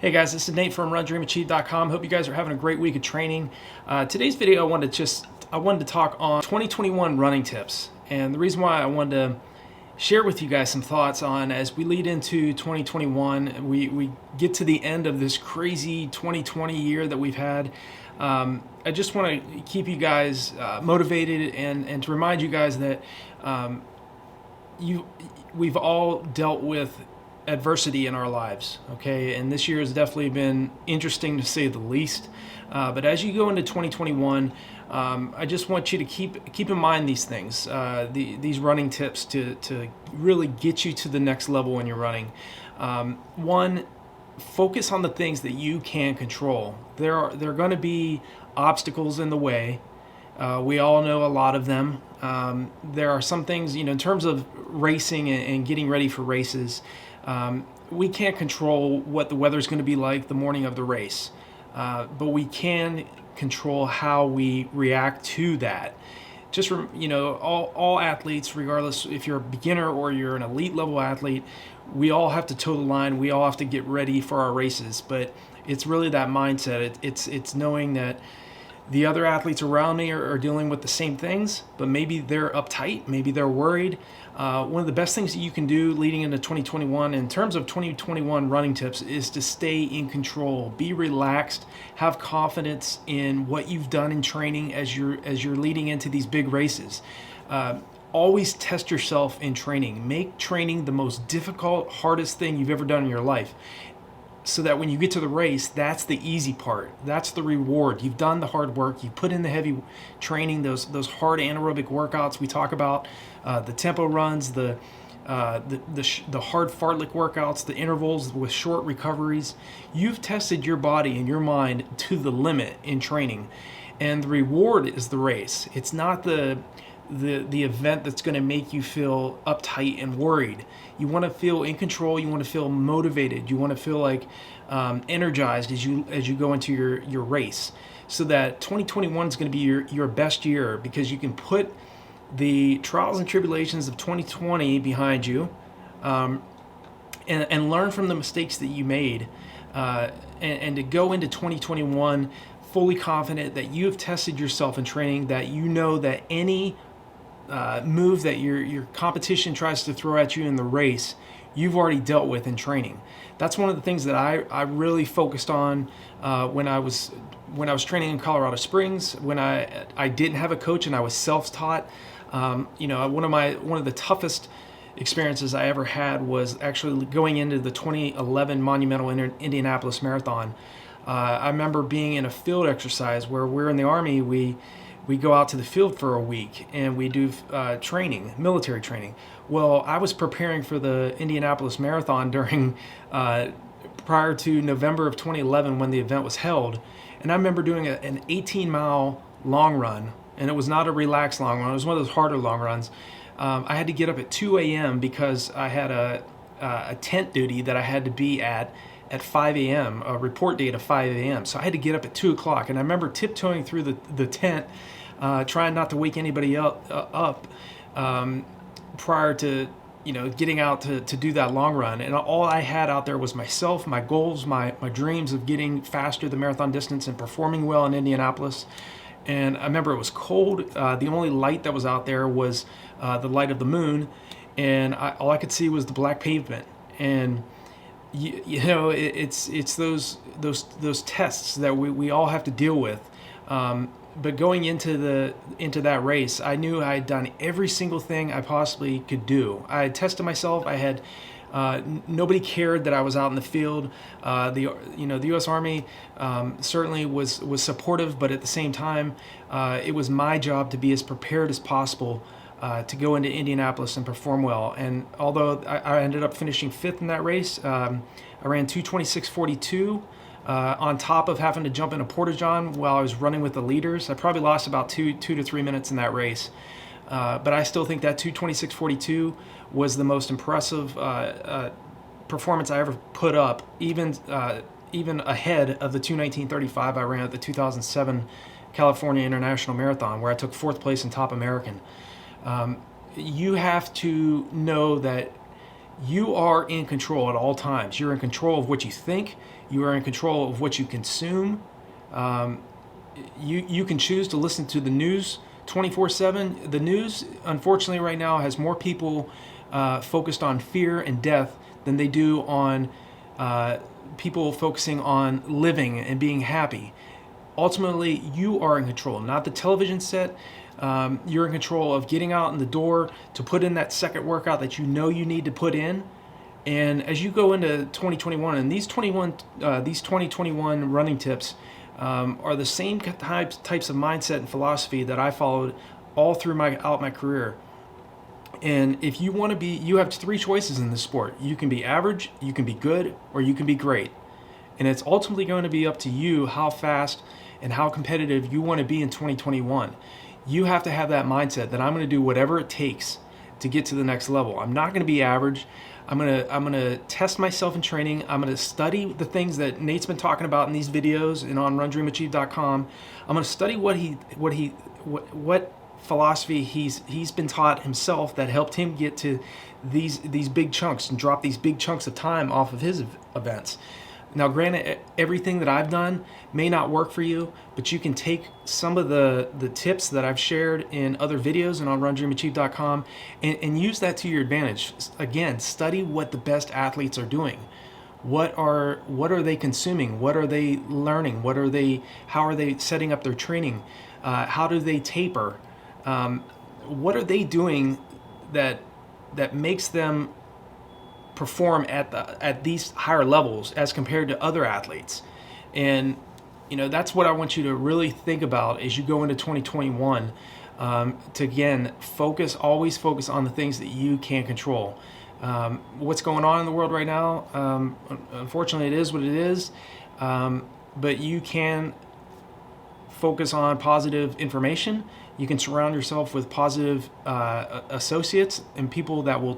Hey guys, this is Nate from RunDreamAchieve.com. Hope you guys are having a great week of training. Today's video, I wanted to talk on 2021 running tips, and the reason why I wanted to share with you guys some thoughts on as we lead into 2021, we get to the end of this crazy 2020 year that we've had. I just want to keep you guys motivated and to remind you guys that we've all dealt with adversity in our lives, okay? And this year has definitely been interesting to say the least. But as you go into 2021, I just want you to keep in mind these things, these running tips to really get you to the next level when you're running. One, focus on the things that you can control. There are going to be obstacles in the way. We all know a lot of them. There are some things, in terms of racing and getting ready for races, we can't control what the weather's going to be like the morning of the race, but we can control how we react to that. Just all athletes, regardless if you're a beginner or you're an elite level athlete, we all have to toe the line. We all have to get ready for our races. But it's really that mindset. It's knowing that the other athletes around me are dealing with the same things, but maybe they're uptight, maybe they're worried. One of the best things that you can do leading into 2021 in terms of 2021 running tips is to stay in control, be relaxed, have confidence in what you've done in training as you're leading into these big races. Always test yourself in training. Make training the most difficult, hardest thing you've ever done in your life, so that when you get to the race, that's the easy part. That's the reward. You've done the hard work. You put in the heavy training, those hard anaerobic workouts we talk about, the tempo runs, the hard fartlek workouts, the intervals with short recoveries. You've tested your body and your mind to the limit in training, and the reward is the race. It's not the event that's going to make you feel uptight and worried. You want to feel in control. You want to feel motivated. You want to feel like energized as you go into your race, so that 2021 is going to be your best year, because you can put the trials and tribulations of 2020 behind you, and learn from the mistakes that you made, and to go into 2021 fully confident that you have tested yourself in training, that you know that any move that your competition tries to throw at you in the race, you've already dealt with in training. That's one of the things that I really focused on when I was training in Colorado Springs, when I didn't have a coach and I was self-taught. One of the toughest experiences I ever had was actually going into the 2011 Monumental Indianapolis Marathon. I remember being in a field exercise where we're in the Army. We go out to the field for a week and we do training, military training. Well, I was preparing for the Indianapolis Marathon prior to November of 2011 when the event was held. And I remember doing an 18-mile long run, and it was not a relaxed long run. It was one of those harder long runs. I had to get up at 2 a.m. because I had a tent duty that I had to be at 5 a.m., a report date of 5 a.m. So I had to get up at 2 o'clock. And I remember tiptoeing through the tent, trying not to wake anybody up prior to getting out to do that long run. And all I had out there was myself, my goals, my dreams of getting faster the marathon distance and performing well in Indianapolis. And I remember it was cold. The only light that was out there was the light of the moon, and all I could see was the black pavement. And it's those tests that we all have to deal with. But going into that race, I knew I had done every single thing I possibly could do. I had tested myself. I had nobody cared that I was out in the field. The U.S. Army certainly was supportive, but at the same time, it was my job to be as prepared as possible to go into Indianapolis and perform well. And although I ended up finishing fifth in that race, I ran 2:26:42. On top of having to jump in a porta-john while I was running with the leaders. I probably lost about 2 to 3 minutes in that race. But I still think that 2:26:42 was the most impressive performance I ever put up, even ahead of the 2:19:35 I ran at the 2007 California International Marathon, where I took fourth place in Top American. You have to know that You are in control at all times. You're in control of what you think. You are in control of what you consume. Um, you can choose to listen to the news 24/7. The news, unfortunately, right now has more people focused on fear and death than they do on uh, people focusing on living and being happy. Ultimately, you are in control, not the television set. You're in control of getting out in the door to put in that second workout that you know you need to put in. And as you go into 2021, and these 2021 running tips are the same types of mindset and philosophy that I followed all through my career. And if you want to be, you have three choices in this sport. You can be average, you can be good, or you can be great. And it's ultimately going to be up to you how fast and how competitive you want to be in 2021. You have to have that mindset that I'm going to do whatever it takes to get to the next level. I'm not going to be average. I'm going to test myself in training. I'm going to study the things that Nate's been talking about in these videos and on RunDreamAchieve.com. I'm going to study what philosophy he's been taught himself that helped him get to these big chunks and drop these big chunks of time off of his events. Now, granted, everything that I've done may not work for you, but you can take some of the tips that I've shared in other videos and on RunDreamAchieve.com and use that to your advantage. Again, study what the best athletes are doing. What are they consuming? What are they learning? How are they setting up their training? How do they taper? What are they doing that makes them perform at these higher levels as compared to other athletes? And that's what I want you to really think about as you go into 2021, to again always focus on the things that you can control. What's going on in the world right now, unfortunately it is what it is, but you can focus on positive information. You can surround yourself with positive associates and people that will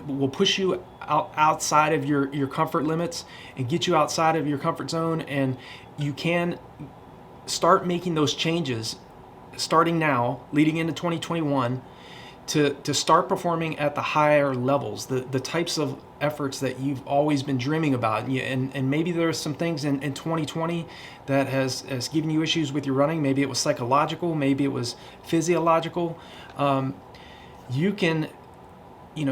will push you outside of your comfort limits and get you outside of your comfort zone. And you can start making those changes starting now, leading into 2021, to start performing at the higher levels, the types of efforts that you've always been dreaming about. And maybe there's some things in 2020 that has given you issues with your running. Maybe it was psychological, maybe it was physiological. You can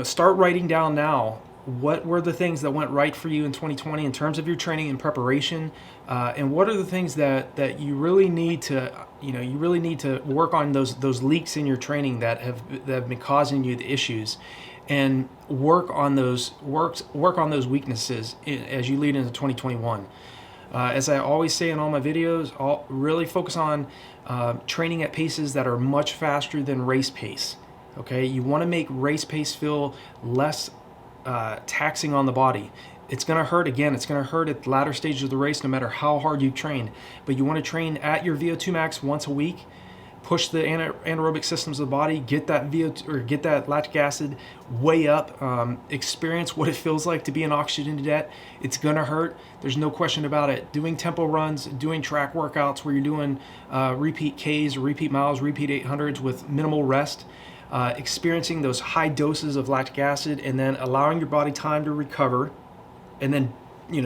start writing down now what were the things that went right for you in 2020 in terms of your training and preparation, and what are the things that you really need to work on, those leaks in your training that have been causing you the issues, and work on those weaknesses as you lead into 2021. As I always say in all my videos, I'll really focus on training at paces that are much faster than race pace. Okay, you want to make race pace feel less taxing on the body. It's going to hurt again. It's going to hurt at the latter stages of the race, no matter how hard you train. But you want to train at your VO2 max once a week. Push the anaerobic systems of the body. Get that get that lactic acid way up. Experience what it feels like to be in oxygen debt. It's going to hurt. There's no question about it. Doing tempo runs, doing track workouts where you're doing repeat Ks, or repeat miles, repeat 800s with minimal rest. Experiencing those high doses of lactic acid and then allowing your body time to recover, and then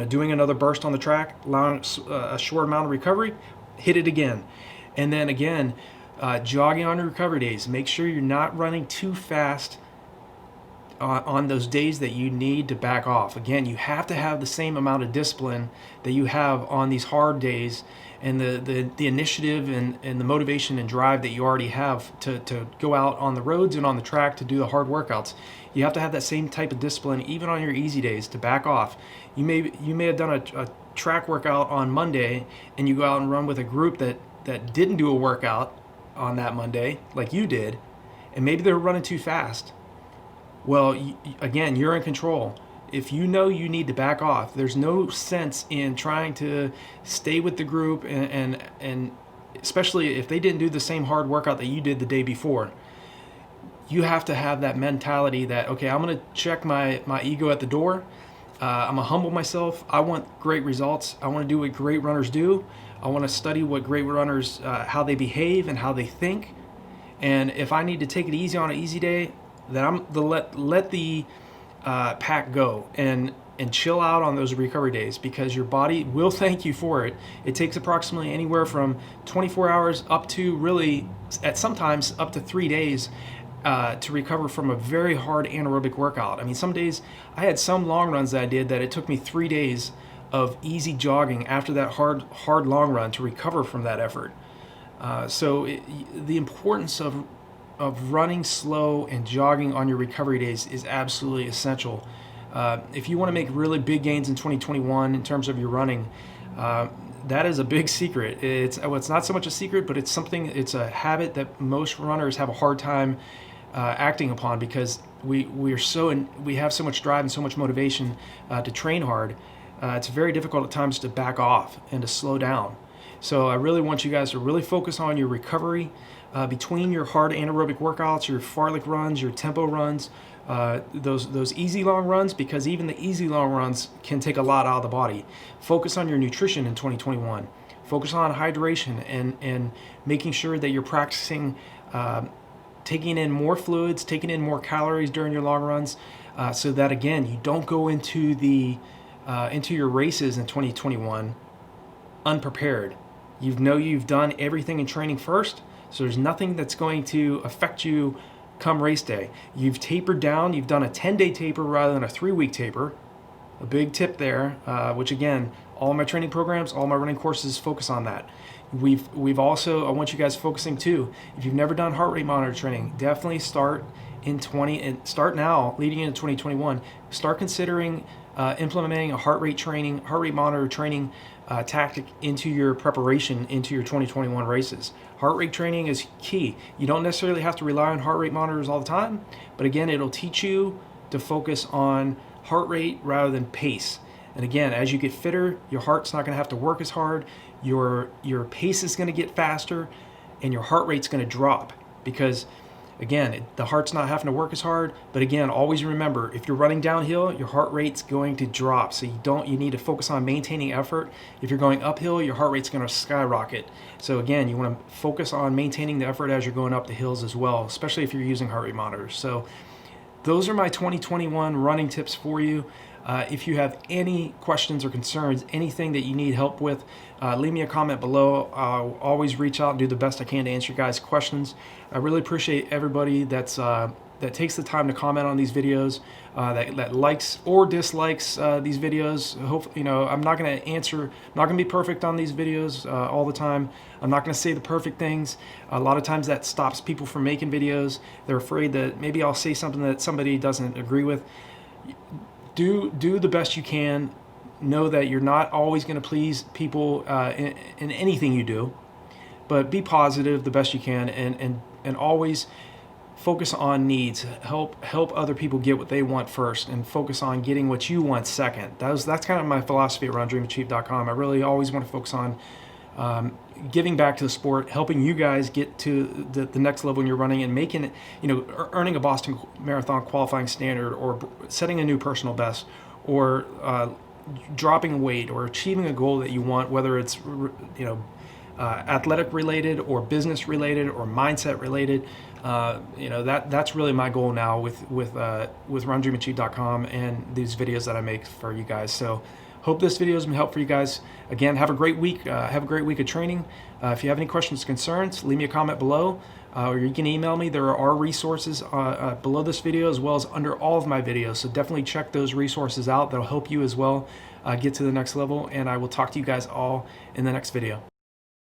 doing another burst on the track, allowing a short amount of recovery, hit it again, and then again jogging on your recovery days. Make sure you're not running too fast on those days that you need to back off. Again, you have to have the same amount of discipline that you have on these hard days, and the initiative and the motivation and drive that you already have to go out on the roads and on the track to do the hard workouts. You have to have that same type of discipline even on your easy days to back off. You may have done a track workout on Monday, and you go out and run with a group that didn't do a workout on that Monday like you did, and maybe they're running too fast. Well, again, you're in control. If you know you need to back off, there's no sense in trying to stay with the group, and especially if they didn't do the same hard workout that you did the day before. You have to have that mentality that, okay, I'm going to check my ego at the door. I'm going to humble myself. I want great results. I want to do what great runners do. I want to study what great runners, how they behave and how they think. And if I need to take it easy on an easy day, then let the pack go and chill out on those recovery days, because your body will thank you for it. It takes approximately anywhere from 24 hours up to really, at sometimes up to 3 days to recover from a very hard anaerobic workout. I mean, some days, I had some long runs that I did that it took me 3 days of easy jogging after that hard long run to recover from that effort. The importance of running slow and jogging on your recovery days is absolutely essential. If you want to make really big gains in 2021 in terms of your running, that is a big secret. It's not so much a secret, but it's a habit that most runners have a hard time acting upon, because we have so much drive and so much motivation to train hard. It's very difficult at times to back off and to slow down. So I really want you guys to really focus on your recovery between your hard anaerobic workouts, your fartlek runs, your tempo runs, those easy long runs, because even the easy long runs can take a lot out of the body. Focus on your nutrition in 2021. Focus on hydration and making sure that you're practicing taking in more fluids, taking in more calories during your long runs, so that again you don't go into your races in 2021 unprepared. You've done everything in training first, so there's nothing that's going to affect you come race day. You've tapered down. You've done a 10-day taper rather than a 3-week taper. A big tip there, which again, all my training programs, all my running courses focus on that. We've also, I want you guys focusing too. If you've never done heart rate monitor training, definitely start now, leading into 2021. Start considering implementing a heart rate monitor training tactic into your preparation into your 2021 races. Heart rate training is key. You don't necessarily have to rely on heart rate monitors all the time, but again, it'll teach you to focus on heart rate rather than pace. And again, as you get fitter, your heart's not going to have to work as hard, your pace is going to get faster, and your heart rate's going to drop, because again, the heart's not having to work as hard. But again, always remember, if you're running downhill, your heart rate's going to drop. So you need to focus on maintaining effort. If you're going uphill, your heart rate's going to skyrocket. So again, you want to focus on maintaining the effort as you're going up the hills as well, especially if you're using heart rate monitors. So those are my 2021 running tips for you. If you have any questions or concerns, anything that you need help with, leave me a comment below. I'll always reach out and do the best I can to answer your guys' questions. I really appreciate everybody that takes the time to comment on these videos, that likes or dislikes these videos. I'm not going to be perfect on these videos all the time. I'm not going to say the perfect things. A lot of times that stops people from making videos. They're afraid that maybe I'll say something that somebody doesn't agree with. Do the best you can. Know that you're not always going to please people in anything you do, but be positive the best you can, and always focus on needs. Help other people get what they want first, and focus on getting what you want second. That's kind of my philosophy at RunDreamAchieve.com. I really always want to focus on giving back to the sport, helping you guys get to the next level in your running, and making it, earning a Boston Marathon qualifying standard, or setting a new personal best, or dropping weight, or achieving a goal that you want, whether it's athletic related or business related or mindset related. That's really my goal now with RunDreamAchieve.com and these videos that I make for you guys. So hope this video has been helpful for you guys. Again, have a great week. Have a great week of training. If you have any questions or concerns, leave me a comment below, or you can email me. There are resources below this video as well as under all of my videos. So definitely check those resources out. That'll help you as well get to the next level. And I will talk to you guys all in the next video.